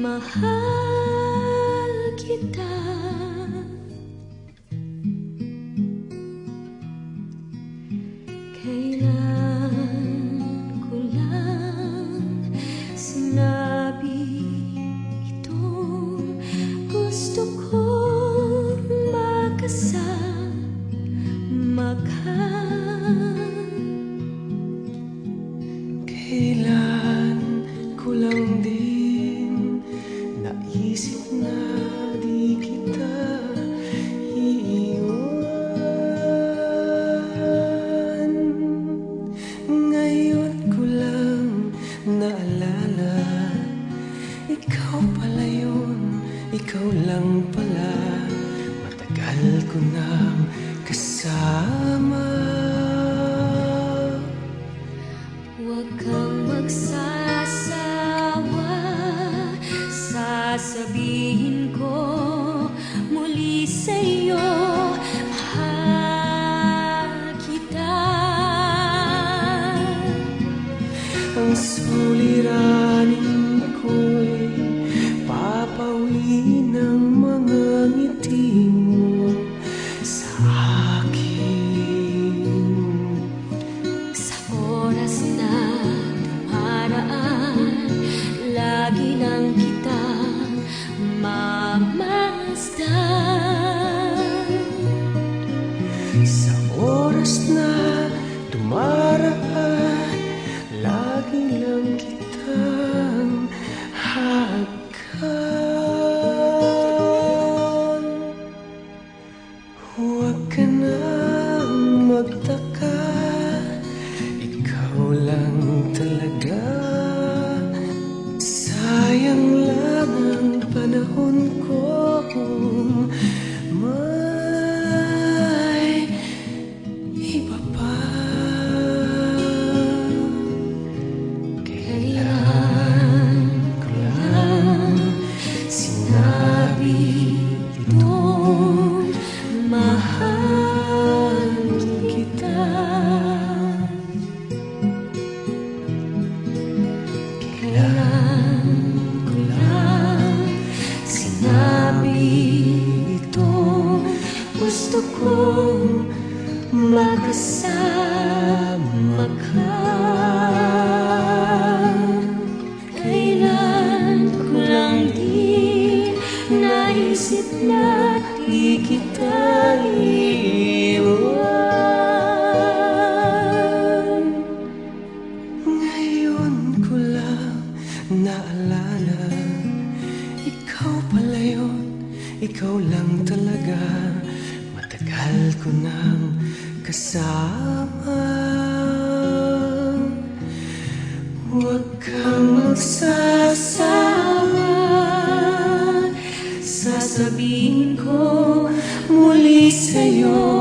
mahal kita. Kailan ko lang sinabi itong gusto kong makasama ka? Kailan ko lang din naisip na di kita iiwan. Ngayon ko lang naalala, ikaw pala yun, ikaw lang pala. Matagal ko nang kasama. Huwag kang magsasawa, sasabihin ko muli sa'yo, mahal kita. Ang suliranin ko'y papawi ng mga ngiti mo sa akin. Sa oras na dumaraan, lagi lang kitang mamasdan. Sa oras na dumaraan, lagi lang kitang hagkan. Huwag ka nang magtaka, ikaw lang talaga. Sayang lang ang panahon ko kung may iba pa. Kailan ko lang sinabi itong mahal kita. Kailan ko lang sinabi itong gusto kong makasama ka. Kailan ko lang di naisip na di kita iwan. Ngayon ko lang naalala, ikaw pala yun, ikaw lang talaga. Matagal ko nang kasama. Huwag kang magsasawa, sasabihin ko muli sa'yo,